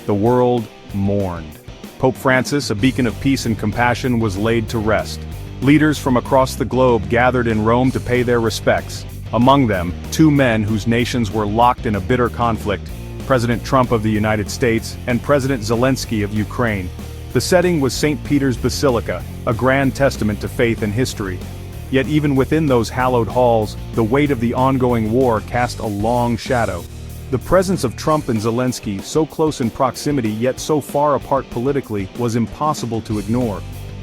The world mourned. Pope Francis, a beacon of peace and compassion, was laid to rest. Leaders from across the globe gathered in Rome to pay their respects. Among them, two men whose nations were locked in a bitter conflict, President Trump of the United States and President Zelenskyy of Ukraine. The setting was St. Peter's Basilica, a grand testament to faith and history. Yet even within those hallowed halls, the weight of the ongoing war cast a long shadow. The presence of Trump and Zelenskyy, so close in proximity yet so far apart politically, was impossible to ignore.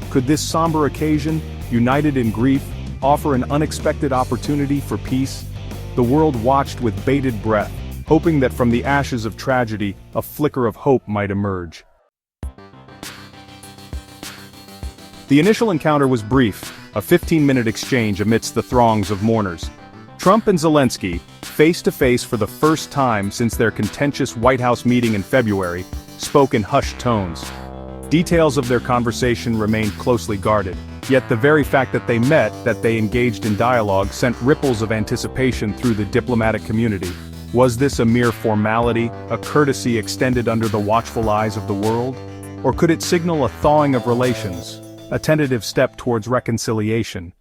Could this somber occasion, united in grief, offer an unexpected opportunity for peace? The world watched with bated breath, hoping that from the ashes of tragedy, a flicker of hope might emerge. The initial encounter was brief, a 15-minute exchange amidst the throngs of mourners. Trump and Zelenskyy, face-to-face for the first time since their contentious White House meeting in February, spoke in hushed tones. Details of their conversation remained closely guarded, yet the very fact that they met, that they engaged in dialogue, sent ripples of anticipation through the diplomatic community. Was this a mere formality, a courtesy extended under the watchful eyes of the world? Or could it signal a thawing of relations, a tentative step towards reconciliation?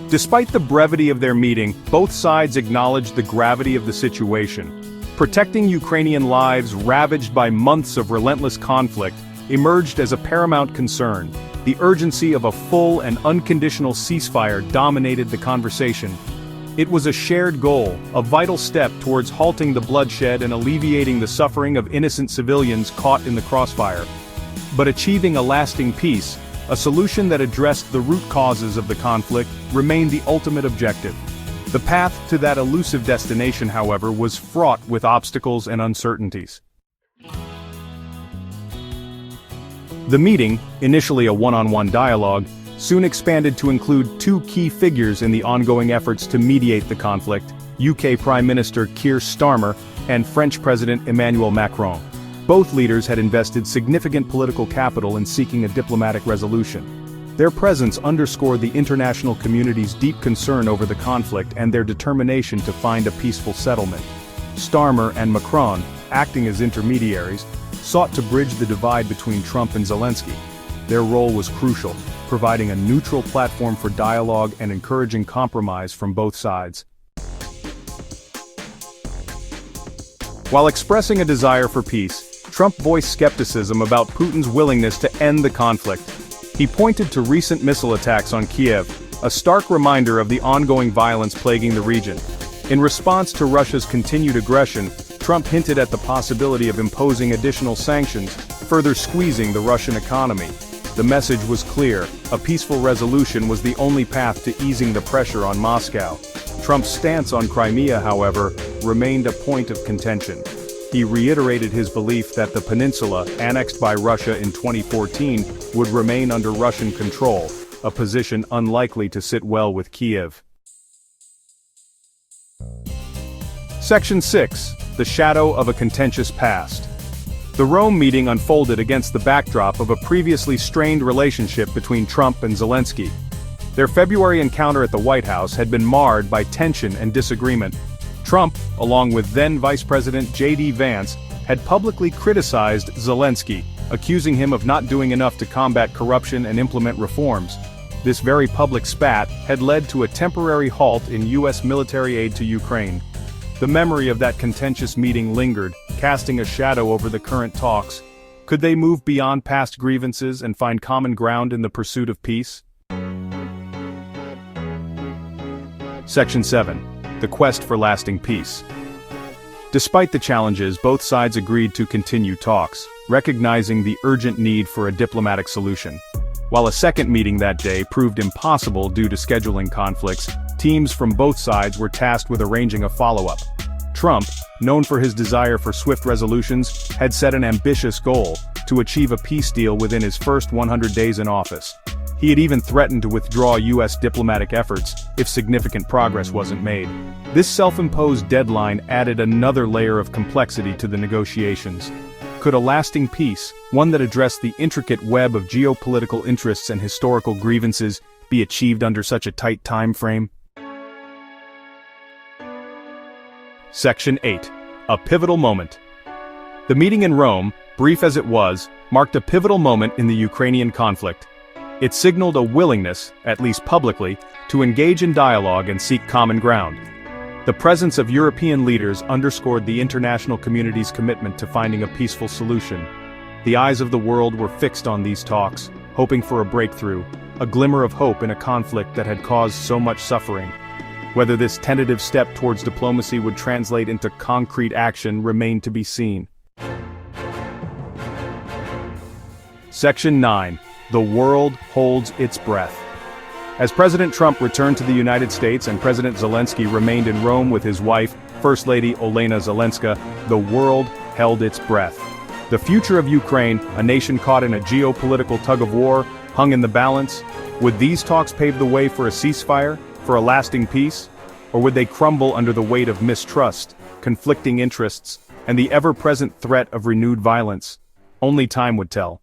Despite the brevity of their meeting, both sides acknowledged the gravity of the situation. Protecting Ukrainian lives ravaged by months of relentless conflict emerged as a paramount concern. The urgency of a full and unconditional ceasefire dominated the conversation. It was a shared goal, a vital step towards halting the bloodshed and alleviating the suffering of innocent civilians caught in the crossfire. But achieving a lasting peace, a solution that addressed the root causes of the conflict, remained the ultimate objective. The path to that elusive destination, however, was fraught with obstacles and uncertainties. The meeting, initially a one-on-one dialogue, soon expanded to include two key figures in the ongoing efforts to mediate the conflict: UK Prime Minister Keir Starmer and French President Emmanuel Macron. Both leaders had invested significant political capital in seeking a diplomatic resolution. Their presence underscored the international community's deep concern over the conflict and their determination to find a peaceful settlement. Starmer and Macron, acting as intermediaries, sought to bridge the divide between Trump and Zelenskyy. Their role was crucial, providing a neutral platform for dialogue and encouraging compromise from both sides. While expressing a desire for peace, Trump voiced skepticism about Putin's willingness to end the conflict. He pointed to recent missile attacks on Kiev, a stark reminder of the ongoing violence plaguing the region. In response to Russia's continued aggression, Trump hinted at the possibility of imposing additional sanctions, further squeezing the Russian economy. The message was clear: a peaceful resolution was the only path to easing the pressure on Moscow. Trump's stance on Crimea, however, remained a point of contention. He reiterated his belief that the peninsula, annexed by Russia in 2014, would remain under Russian control, a position unlikely to sit well with Kiev. Section 6. The Shadow of a Contentious Past. The Rome meeting unfolded against the backdrop of a previously strained relationship between Trump and Zelenskyy. Their February encounter at the White House had been marred by tension and disagreement. Trump, along with then Vice President J.D. Vance, had publicly criticized Zelenskyy, accusing him of not doing enough to combat corruption and implement reforms. This very public spat had led to a temporary halt in U.S. military aid to Ukraine. The memory of that contentious meeting lingered, casting a shadow over the current talks. Could they move beyond past grievances and find common ground in the pursuit of peace? Section 7. The Quest for Lasting Peace. Despite the challenges, both sides agreed to continue talks, recognizing the urgent need for a diplomatic solution. While a second meeting that day proved impossible due to scheduling conflicts, teams from both sides were tasked with arranging a follow-up. Trump, known for his desire for swift resolutions, had set an ambitious goal: to achieve a peace deal within his first 100 days in office. He had even threatened to withdraw U.S. diplomatic efforts if significant progress wasn't made. This self-imposed deadline added another layer of complexity to the negotiations. Could a lasting peace, one that addressed the intricate web of geopolitical interests and historical grievances, be achieved under such a tight time frame? Section 8. A pivotal moment. The meeting in Rome, brief as it was, marked a pivotal moment in the Ukrainian conflict. It signaled a willingness, at least publicly, to engage in dialogue and seek common ground. The presence of European leaders underscored the international community's commitment to finding a peaceful solution. The eyes of the world were fixed on these talks, hoping for a breakthrough, a glimmer of hope in a conflict that had caused so much suffering. Whether this tentative step towards diplomacy would translate into concrete action remained to be seen. Section 9. The world holds its breath. As President Trump returned to the United States and President Zelenskyy remained in Rome with his wife, First Lady Olena Zelenska, the world held its breath. The future of Ukraine, a nation caught in a geopolitical tug-of-war, hung in the balance. Would these talks pave the way for a ceasefire, for a lasting peace? Or would they crumble under the weight of mistrust, conflicting interests, and the ever-present threat of renewed violence? Only time would tell.